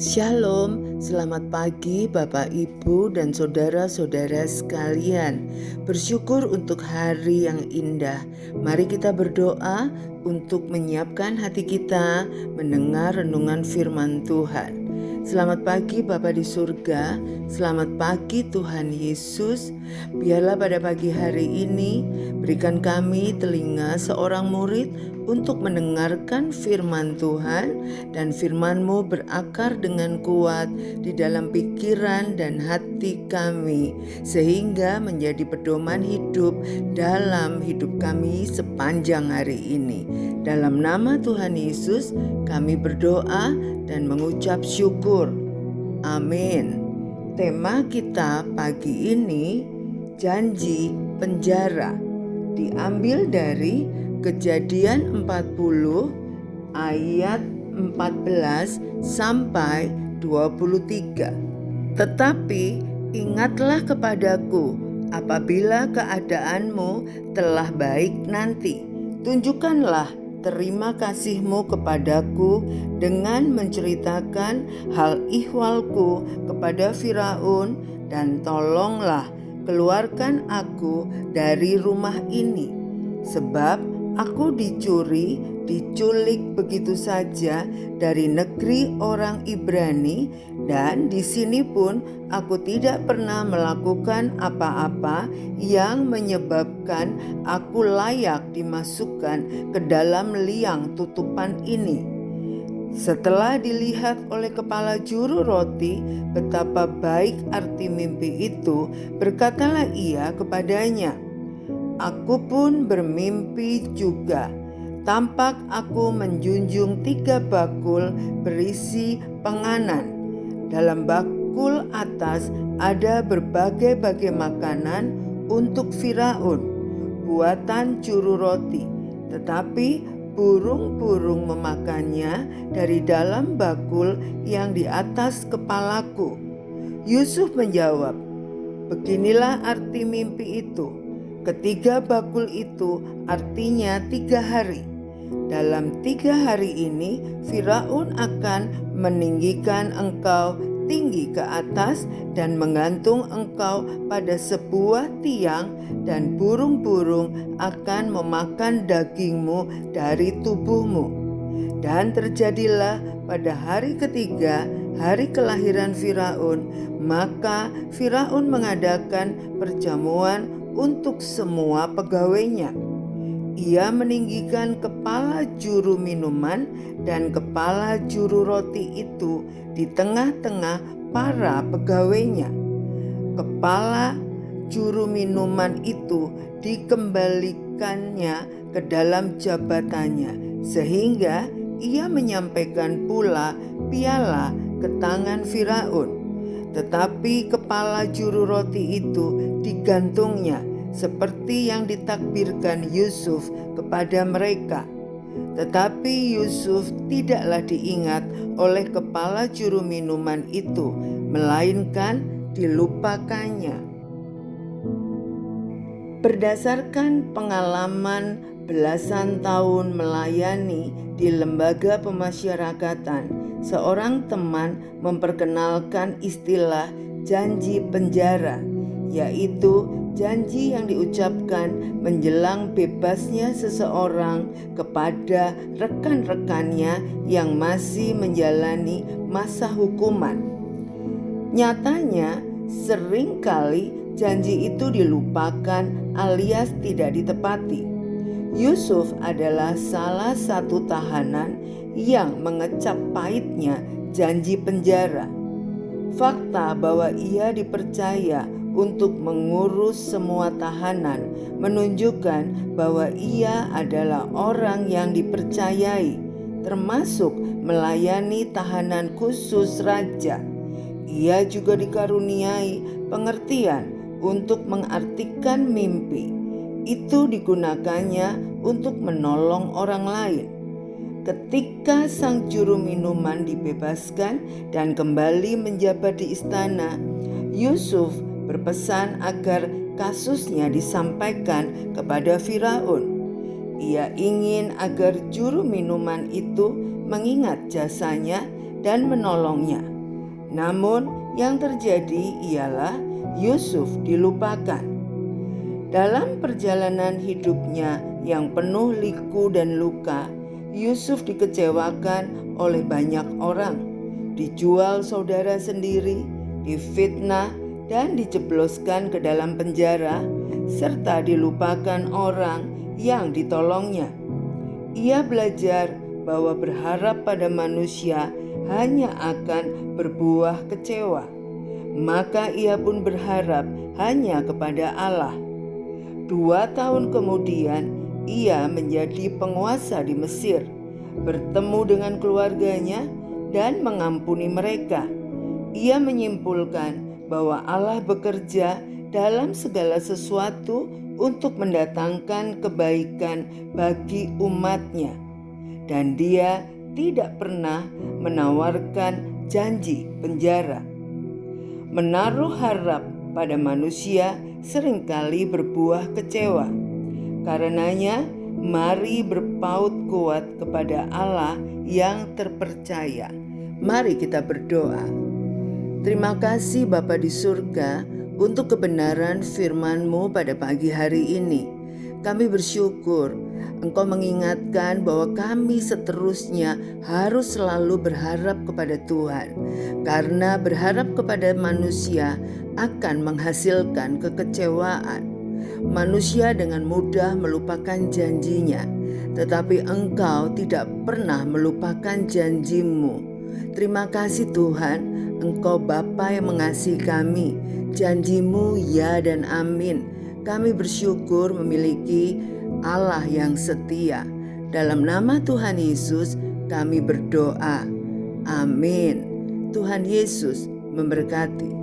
Shalom, selamat pagi Bapak Ibu dan saudara-saudara sekalian. Bersyukur untuk hari yang indah. Mari kita berdoa untuk menyiapkan hati kita mendengar renungan firman Tuhan. Selamat pagi Bapa di surga, selamat pagi Tuhan Yesus. Biarlah pada pagi hari ini berikan kami telinga seorang murid untuk mendengarkan firman Tuhan, dan firman-Mu berakar dengan kuat di dalam pikiran dan hati kami, sehingga menjadi pedoman hidup dalam hidup kami sepanjang hari ini. Dalam nama Tuhan Yesus kami berdoa dan mengucap syukur. Amin. Tema kita pagi ini, janji penjara, diambil dari Kejadian 40 ayat 14 sampai 23. Tetapi ingatlah kepadaku apabila keadaanmu telah baik nanti. Tunjukkanlah terima kasih-Mu kepadaku dengan menceritakan hal ihwalku kepada Firaun, dan tolonglah keluarkan aku dari rumah ini. Sebab aku diculik begitu saja dari negeri orang Ibrani, dan di sini pun aku tidak pernah melakukan apa-apa yang menyebabkan aku layak dimasukkan ke dalam liang tutupan ini. Setelah dilihat oleh kepala juru roti betapa baik arti mimpi itu, berkatalah ia kepadanya, "Aku pun bermimpi juga. Tampak aku menjunjung 3 bakul berisi penganan. Dalam bakul atas ada berbagai-bagai makanan untuk Firaun, buatan juru roti. Tetapi burung-burung memakannya dari dalam bakul yang di atas kepalaku." Yusuf menjawab, "Beginilah arti mimpi itu. Ketiga bakul itu artinya 3 hari. Dalam 3 hari ini Firaun akan meninggikan engkau tinggi ke atas dan menggantung engkau pada sebuah tiang, dan burung-burung akan memakan dagingmu dari tubuhmu." Dan terjadilah pada hari ketiga, hari kelahiran Firaun, maka Firaun mengadakan perjamuan untuk semua pegawainya. Ia meninggikan kepala juru minuman dan kepala juru roti itu di tengah-tengah para pegawainya. Kepala juru minuman itu dikembalikannya ke dalam jabatannya, sehingga ia menyampaikan pula piala ke tangan Firaun. Tetapi kepala juru roti itu digantungnya, seperti yang ditakbirkan Yusuf kepada mereka. Tetapi Yusuf tidaklah diingat oleh kepala juru minuman itu, melainkan dilupakannya. Berdasarkan pengalaman belasan tahun melayani di lembaga pemasyarakatan, seorang teman memperkenalkan istilah janji penjara, yaitu janji yang diucapkan menjelang bebasnya seseorang kepada rekan-rekannya yang masih menjalani masa hukuman. Nyatanya, seringkali janji itu dilupakan alias tidak ditepati. Yusuf adalah salah satu tahanan yang mengecap pahitnya janji penjara. Fakta bahwa ia dipercaya untuk mengurus semua tahanan menunjukkan bahwa ia adalah orang yang dipercayai, termasuk melayani tahanan khusus raja. Ia juga dikaruniai pengertian untuk mengartikan mimpi. Itu digunakannya untuk menolong orang lain. Ketika sang juru minuman dibebaskan dan kembali menjabat di istana, Yusuf berpesan agar kasusnya disampaikan kepada Firaun. Ia ingin agar juru minuman itu mengingat jasanya dan menolongnya. Namun yang terjadi ialah Yusuf dilupakan. Dalam perjalanan hidupnya yang penuh liku dan luka, Yusuf dikecewakan oleh banyak orang, dijual saudara sendiri, difitnah, dan dijebloskan ke dalam penjara, serta dilupakan orang yang ditolongnya. Ia belajar bahwa berharap pada manusia hanya akan berbuah kecewa. Maka ia pun berharap hanya kepada Allah. 2 tahun kemudian ia menjadi penguasa di Mesir, bertemu dengan keluarganya dan mengampuni mereka. Ia menyimpulkan bahwa Allah bekerja dalam segala sesuatu untuk mendatangkan kebaikan bagi umatnya, dan dia tidak pernah menawarkan janji penjara. Menaruh harap pada manusia seringkali berbuah kecewa. Karenanya, mari berpaut kuat kepada Allah yang terpercaya. Mari kita berdoa. Terima kasih Bapa di surga untuk kebenaran firman-Mu pada pagi hari ini. Kami bersyukur Engkau mengingatkan bahwa kami seterusnya harus selalu berharap kepada Tuhan, karena berharap kepada manusia akan menghasilkan kekecewaan. Manusia dengan mudah melupakan janjinya, tetapi Engkau tidak pernah melupakan janji-Mu. Terima kasih Tuhan, Engkau Bapa yang mengasihi kami. Janji-Mu ya dan amin. Kami bersyukur memiliki Allah yang setia. Dalam nama Tuhan Yesus kami berdoa. Amin. Tuhan Yesus memberkati.